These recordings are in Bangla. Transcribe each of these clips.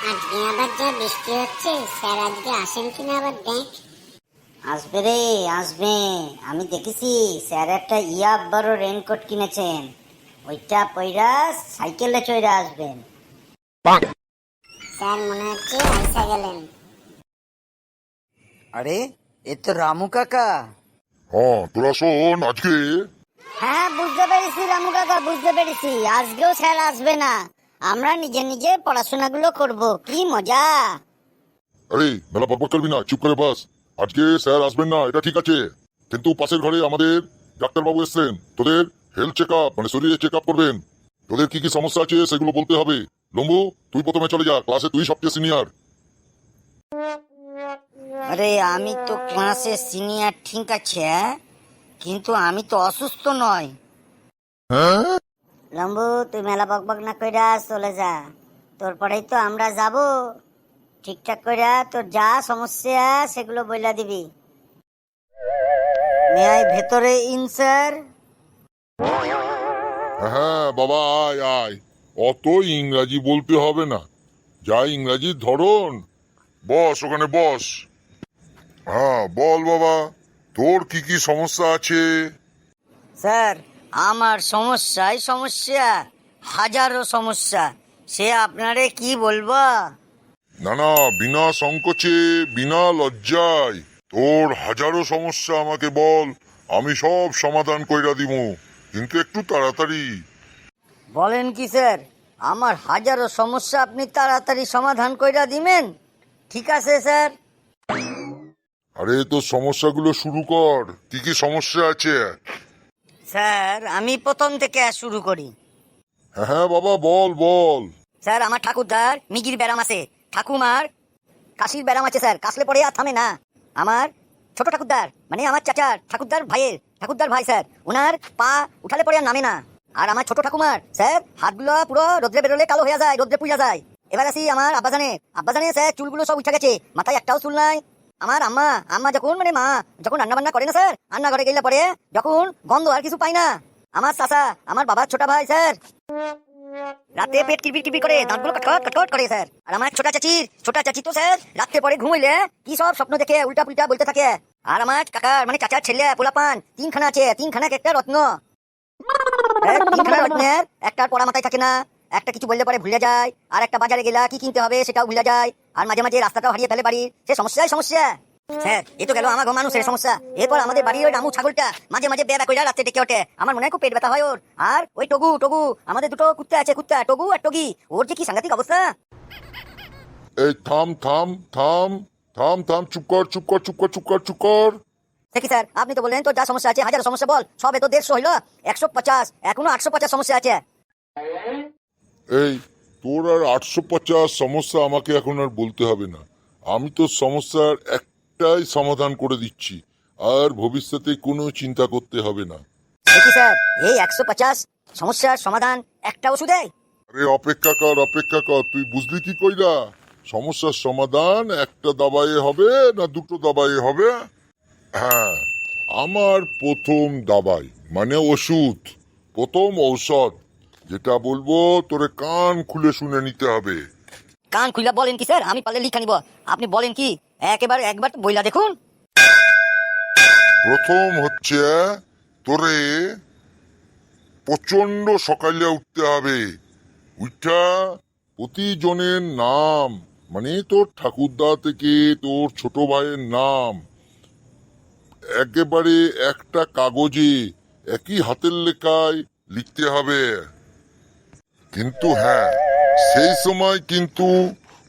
আজকে আবার যা বৃষ্টি হচ্ছে, স্যার আজকে আসেন কিনা আবার দেখ। আসবে রে, আসবে। আমি দেখেছি স্যার একটা বড় রেনকোট কিনেছেন, ওইটা পইরা সাইকেলে চড়ে আসবেন। স্যার মনে হচ্ছে আইসা গেলেন। আরে, এ তো রামু কাকা। হ্যাঁ, তোরা শোন আজকে। হ্যাঁ, বুঝতে পেরেছি রামু কাকা, বুঝতে পেরেছি। আজকেও স্যার আসবে না, আমরা নিজে নিজে পড়াশোনাগুলো করব। কি মজা! আরে মেলা বকবক করবি না, চুপ করে বাস। আজকে স্যার আসবেন না এটা ঠিক আছে, কিন্তু পাশের ঘরে আমাদের ডাক্তারবাবু এসছেন, তোদের হেলথ চেক আপ মানে শরীরে চেক আপ করবেন। তোদের কি কি সমস্যা আছে সেগুলো বলতে হবে। লম্বু, তুই প্রথমে চলে যা, ক্লাসে তুই সবচেয়ে সিনিয়র। আরে, আমি তো ক্লাসে সিনিয়র ঠিক আছে, কিন্তু আমি তো অসুস্থ নয়। লম্বু, তুই মেলা বকবক না কইরা চলে যা, তোর পরেই তো আমরা যাব। ঠিকঠাক কইরা তোর যা সমস্যা সেগুলো বইলা দিবি। মেয়াই ভেতরে ইন স্যার। হ্যাঁ বাবা, আয় আয়। অত ইংরাজি বলতে হবে না, যা ইংরাজির ধরন। বস, ওখানে বস। হ্যাঁ বল বাবা, তোর কি কি সমস্যা আছে? স্যার, আমার সমস্যাই সমস্যা, হাজারো সমস্যা, সে আপনারে কি বলবো। না না, বিনা সংকোচে, বিনা লজ্জায় তোর হাজারো সমস্যা আমাকে বল, আমি সব সমাধান কইরা দিব, কিন্তু একটু তাড়াতাড়ি। বলেন কি স্যার, আমার হাজারো সমস্যা আপনি তাড়াতাড়ি সমাধান কইরা দিবেন? ঠিক আছে স্যার। আরে তোর সমস্যাগুলো শুরু কর, কি কি সমস্যা আছে? স্যার, আমি প্রথম থেকে শুরু করি। হ্যাঁ হ্যাঁ বাবা, বল বল। স্যার, আমার ঠাকুরদার মিগির ব্যারাম আছে, ঠাকুমার কাশির ব্যারাম আছে স্যার, কাশলে পরে আর থামে না। আমার ছোট ঠাকুরদার মানে আমার চাচার ঠাকুরদার ভাই স্যার, ওনার পা উঠালে পরে আর নামে না। আর আমার ছোট ঠাকুমার স্যার হাতগুলো পুরো রোদ্রে বেরোলে কালো হয়ে যায়, রোদ্রে পুড়ে যায়। এবার আসি আমার আব্বাজানে স্যার, চুলগুলো সব উঠে গেছে, মাথায় একটাও চুল নাই। আমার আম্মা যখন মানে মা যখন রান্না বান্না করে না স্যার, রান্নাঘরে গেলে পরে যখন গন্ধ আর কিছু পাই না। আমার চাচা, আমার বাবার ছোট ভাই স্যার, রাতে পেট কিরবির কিরবির করে, দাঁতগুলো কটকট কটকট করে স্যার। আর আমার ছোট চাচি তো স্যার রাতে পরে ঘুমাইলে কি সব স্বপ্ন দেখে উল্টা পুল্টা বলতে থাকে। আর আমার কাকার মানে চাচার ছেলে পোলাপান তিনখানা আছে, তিনখানা একটা রত্ন। তিনখানা রত্নের একটার পড়া মাথায় থাকে না, একটা কিছু বললে পরে ভুলে যায়, আর একটা বাজারে গেলা কি কিনতে হবে সেটাও ভুলে যায়, আর মাঝে মাঝে রাস্তাটাও হারিয়ে ফেলে বাড়ির। সে সমস্যাই সমস্যা স্যার। এ তো গেল আমার মানুষের সমস্যা। এরপর আমাদের বাড়ির ওই রামু ছাগলটা মাঝে মাঝে বেবা কইরা রাতে ডেকে ওঠে, আমার মনে হয় খুব পেট ব্যথা হয় ওর। আর ওই টগু আমাদের দুটো কুত্তা আছে, কুত্তা টগু আর টগি, ওর যে কি সাংঘাতিক অবস্থা। এই থাম থাম থাম থাম থাম, চুপ কর চুপ কর চুপ কর চুপ কর চুপ কর। দেখি স্যার, আপনি তো বললেন তোর যা সমস্যা আছে হাজার সমস্যা বল, সবে তো 150 হইলো, 150, এখনো 850 সমস্যা আছে। এই তোর আর 850 সমস্যা আমাকে এখন আর বলতে হবে না, আমি তো সমস্যার একটাই সমাধান করে দিচ্ছি, আর ভবিষ্যতে কোনো চিন্তা করতে হবে না। দেখি স্যার, এই 150 সমস্যার সমাধান একটা ওষুধে? আরে অপেক্ষা কর, তুই বুঝলি কি কইরা? সমস্যার সমাধান একটা দাবায়ে হবে না দুটো দাবায়ে হবে? হ্যাঁ, আমার প্রথম দাবাই মানে ওষুধ, প্রথম ঔষধ যেটা বলবো তোরে কান খুলে শুনে নিতে হবে। কান খুইলা বলেন কি স্যার, আমি পারলে লিখা নিব। আপনি বলেন কি, একবার বইলা দেখুন। প্রথম হচ্ছে, তোরে প্রচন্ড সকালে উঠতে হবে, উঠা প্রতিজনের নাম মানে তোর ঠাকুরদা থেকে তোর ছোট ভাইয়ের নাম একেবারে একটা কাগজে একই হাতের লেখায় লিখতে হবে। কিন্তু হ্যাঁ, সেই সময় কিন্তু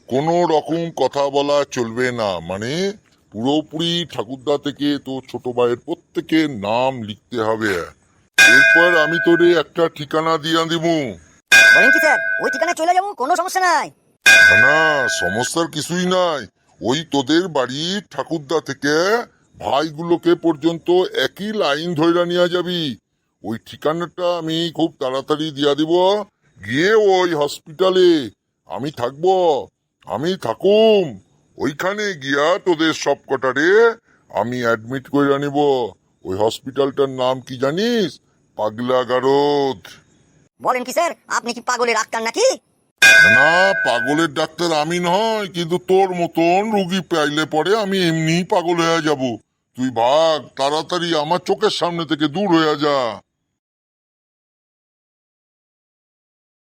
কোনো রকম কথা বলা চলবে না, মানে পুরোপুরি ঠাকুরদা থেকে তো ছোট ভাইয়ের প্রত্যেকের নাম লিখতে হবে। এরপর আমি তোরে একটা ঠিকানা দিয়ে দিব। বলেন কি স্যার, ওই ঠিকানায় চলে যাবো, কোনো সমস্যা নাই? না, সমস্যার কিছুই নাই। ওই তোদের বাড়ির ঠাকুরদা থেকে ভাইগুলোকে পর্যন্ত একই লাইন ধইরা নিয়ে যাবি। ওই ঠিকানাটা আমি খুব তাড়াতাড়ি দিয়া দিব। গিয়ে ওই হসপিটালে আমি থাকবো, আমি থাকুম, ওইখানে গিয়া তোদের সব কটারে আমি অ্যাডমিট কইরা নিব। ওই হসপিটালটার নাম কি জানিস? পাগলা গারদ। বলেন কি স্যার, আপনি কি পাগলের ডাক্তার নাকি? না, পাগলের ডাক্তার আমি নয়, কিন্তু তোর মতন রুগী পাইলে পরে আমি এমনি পাগল হয়ে যাব। তুই ভাগ, তাড়াতাড়ি আমার চোখের সামনে থেকে দূর হয়ে যা।